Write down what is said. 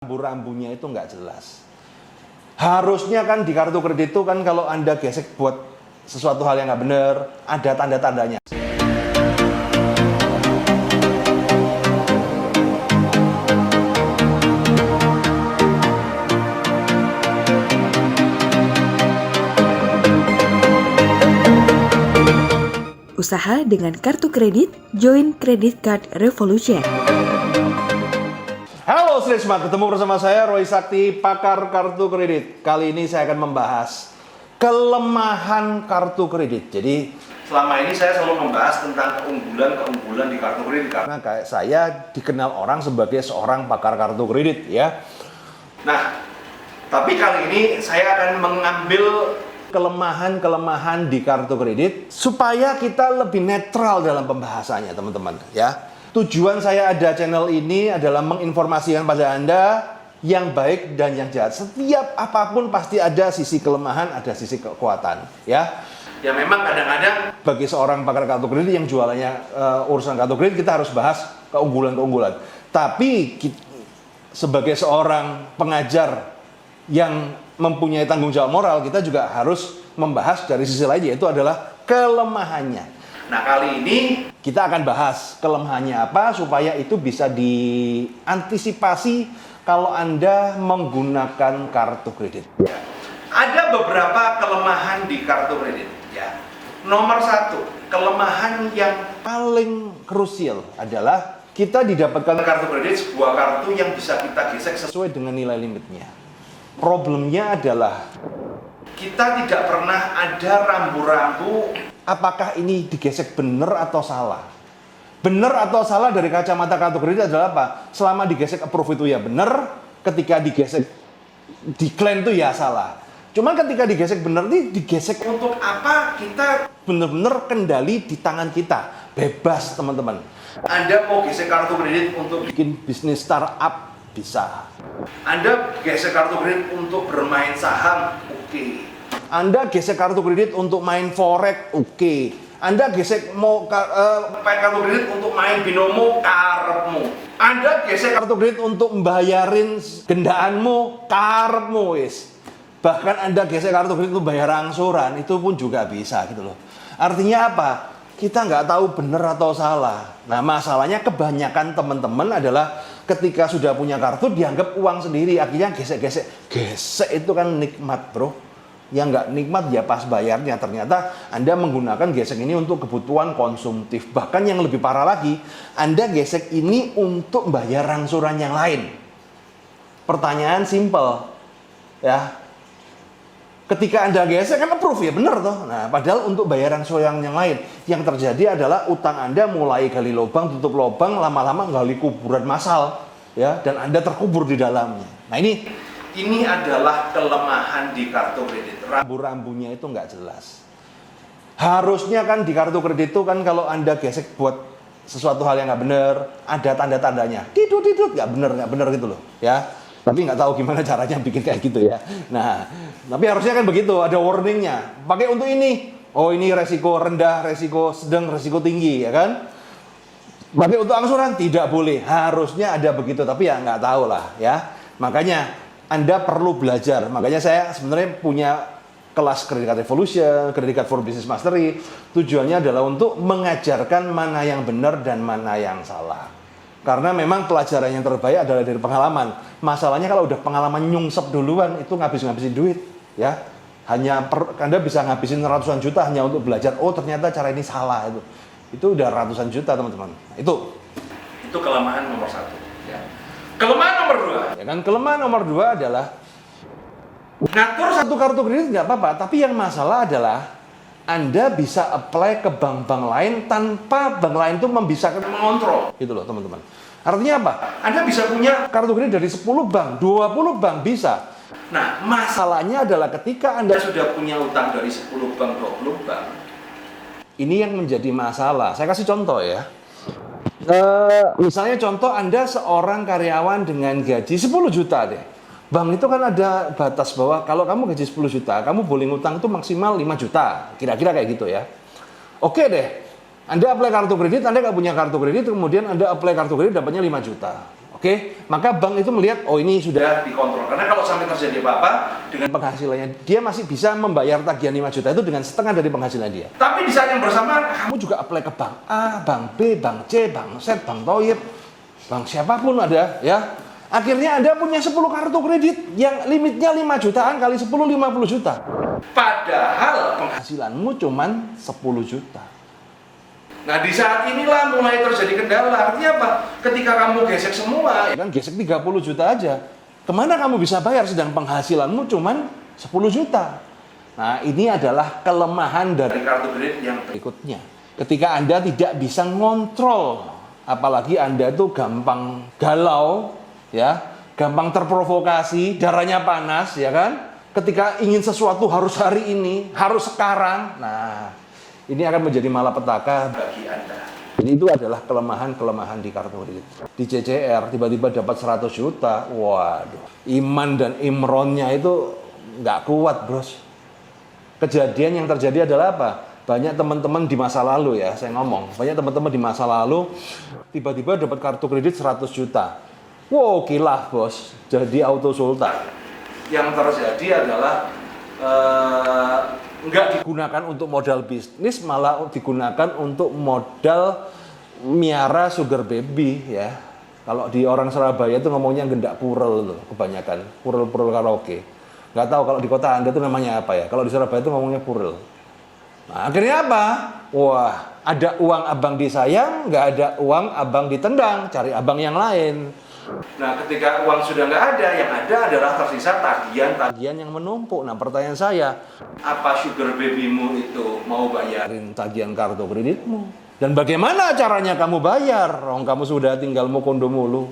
Rambu-rambunya itu nggak jelas. Harusnya kan di kartu kredit itu kan kalau Anda gesek buat sesuatu hal yang nggak benar, ada tanda-tandanya. Usaha dengan kartu kredit, join Credit Card Revolution. Halo Smart, ketemu bersama saya Roy Sakti, pakar kartu kredit. Kali ini saya akan membahas kelemahan kartu kredit. Jadi selama ini saya selalu membahas tentang keunggulan di kartu kredit karena kayak saya dikenal orang sebagai seorang pakar kartu kredit ya. Nah, tapi kali ini saya akan mengambil kelemahan-kelemahan di kartu kredit supaya kita lebih netral dalam pembahasannya, teman-teman ya. Tujuan saya ada channel ini adalah menginformasikan pada Anda yang baik dan yang jahat. Setiap apapun pasti ada sisi kelemahan, ada sisi kekuatan ya. Ya memang kadang-kadang bagi seorang pakar kartu kredit yang jualannya urusan kartu kredit, kita harus bahas keunggulan-keunggulan. Tapi sebagai seorang pengajar yang mempunyai tanggung jawab moral, kita juga harus membahas dari sisi lain, yaitu adalah kelemahannya. Nah, kali ini kita akan bahas kelemahannya apa supaya itu bisa diantisipasi kalau Anda menggunakan kartu kredit. Ya. Ada beberapa kelemahan di kartu kredit. Ya. Nomor satu, kelemahan yang paling krusial adalah kita didapatkan kartu kredit, sebuah kartu yang bisa kita gesek sesuai dengan nilai limitnya. Problemnya adalah kita tidak pernah ada rambu-rambu apakah ini digesek benar atau salah. Benar atau salah dari kacamata kartu kredit adalah apa? Selama digesek approve itu ya benar, ketika digesek decline itu ya salah. Cuman ketika digesek benar ini digesek untuk apa? Kita benar-benar kendali di tangan kita. Bebas teman-teman. Anda mau gesek kartu kredit untuk bikin bisnis startup bisa. Anda gesek kartu kredit untuk bermain saham, oke. Anda gesek kartu kredit untuk main forex, oke. Anda gesek mau pakai kartu kredit untuk main binomo, karepmu. Anda gesek kartu kredit untuk membayarin gendaanmu, karepmu wis. Bahkan Anda gesek kartu kredit untuk bayar angsuran, itu pun juga bisa gitu loh. Artinya apa? Kita nggak tahu benar atau salah. Nah, masalahnya kebanyakan teman-teman adalah ketika sudah punya kartu dianggap uang sendiri, akhirnya gesek-gesek. Gesek itu kan nikmat, bro. Yang nggak nikmat ya pas bayarnya. Ternyata Anda menggunakan gesek ini untuk kebutuhan konsumtif. Bahkan yang lebih parah lagi, Anda gesek ini untuk bayar angsuran yang lain. Pertanyaan simple, ya. Ketika Anda gesek kan approve ya, benar toh. Nah, padahal untuk bayar angsuran yang lain, yang terjadi adalah utang Anda mulai gali lubang, tutup lubang, lama-lama gali kuburan massal, ya. Dan Anda terkubur di dalamnya. Nah ini adalah kelemahan di kartu kredit. Rambu-rambunya itu nggak jelas. Harusnya kan di kartu kredit itu kan kalau Anda gesek buat sesuatu hal yang nggak benar, ada tanda-tandanya. Tidut, nggak benar gitu loh, ya. Tapi nggak tahu gimana caranya bikin kayak gitu ya. Nah, tapi harusnya kan begitu, ada warningnya. Pakai untuk ini. Oh, ini resiko rendah, resiko sedang, resiko tinggi, ya kan? Pakai untuk angsuran tidak boleh. Harusnya ada begitu, tapi ya nggak tahu lah, ya. Makanya Anda perlu belajar. Makanya saya sebenarnya punya kelas Credit Card Revolution, Credit Card for Business Mastery. Tujuannya adalah untuk mengajarkan mana yang benar dan mana yang salah. Karena memang pelajaran yang terbaik adalah dari pengalaman. Masalahnya kalau udah pengalaman nyungsep duluan, itu ngabisin duit, ya. Anda bisa ngabisin ratusan juta hanya untuk belajar. Oh, ternyata cara ini salah itu. Itu udah ratusan juta, teman-teman. Itu kelemahan nomor satu. Ya. Kelemahan nomor dua. Ya kan, kelemahan nomor dua adalah ngatur satu kartu kredit nggak apa-apa, tapi yang masalah adalah Anda bisa apply ke bank-bank lain tanpa bank lain itu bisa mengontrol. Gitu loh, teman-teman. Artinya apa? Anda bisa punya kartu kredit dari 10 bank, 20 bank bisa. Nah, masalahnya adalah ketika Anda sudah punya utang dari 10 bank, 20 bank, ini yang menjadi masalah. Saya kasih contoh ya. Misalnya contoh Anda seorang karyawan dengan gaji 10 juta deh. Bank itu kan ada batas bahwa kalau kamu gaji 10 juta, kamu boleh ngutang itu maksimal 5 juta. Kira-kira kayak gitu ya. Oke deh, Anda apply kartu kredit, Anda nggak punya kartu kredit, kemudian Anda apply kartu kredit dapatnya 5 juta. Oke, maka bank itu melihat, oh ini sudah dikontrol. Karena kalau sampai terjadi apa-apa dengan penghasilannya, dia masih bisa membayar tagihan 5 juta itu dengan setengah dari penghasilan dia. Tapi di saat yang bersamaan, kamu juga apply ke bank A, bank B, bank C, bank Z, bank Toyib, bank siapapun ada, ya. Akhirnya Anda punya 10 kartu kredit yang limitnya 5 jutaan kali 10, 50 juta. Padahal penghasilanmu cuma 10 juta. Nah di saat inilah mulai terjadi kendala. Artinya apa? Ketika kamu gesek semua, ya kan gesek 30 juta aja. Kemana kamu bisa bayar sedang penghasilanmu cuma 10 juta. Nah ini adalah kelemahan dari kartu kredit yang berikutnya. Ketika Anda tidak bisa ngontrol, apalagi Anda tuh gampang galau, ya, gampang terprovokasi, darahnya panas, ya kan? Ketika ingin sesuatu harus hari ini, harus sekarang. Nah ini akan menjadi malapetaka bagi Anda. Jadi itu adalah kelemahan-kelemahan di kartu kredit. Di CCR tiba-tiba dapat 100 juta. Waduh. Iman dan imronnya itu nggak kuat, bros. Kejadian yang terjadi adalah apa? Banyak teman-teman di masa lalu ya, saya ngomong. Banyak teman-teman di masa lalu tiba-tiba dapat kartu kredit 100 juta. Wow, kilaf, bos. Jadi auto sultan. Yang terjadi adalah nggak digunakan untuk modal bisnis, malah digunakan untuk modal miara sugar baby ya. Kalau di orang Surabaya itu ngomongnya gendak purel loh, kebanyakan purel-purel karaoke. Nggak tahu kalau di kota Anda itu namanya apa ya. Kalau di Surabaya itu ngomongnya purel. Nah, akhirnya apa? Wah, ada uang abang disayang, nggak ada uang abang ditendang, cari abang yang lain. Nah, ketika uang sudah nggak ada, yang ada adalah tersisa tagihan-tagihan yang menumpuk. Nah, pertanyaan saya, apa sugar babymu itu mau bayarin tagihan kartu kreditmu? Dan bagaimana caranya kamu bayar? Kamu sudah tinggal mau kondo mulu.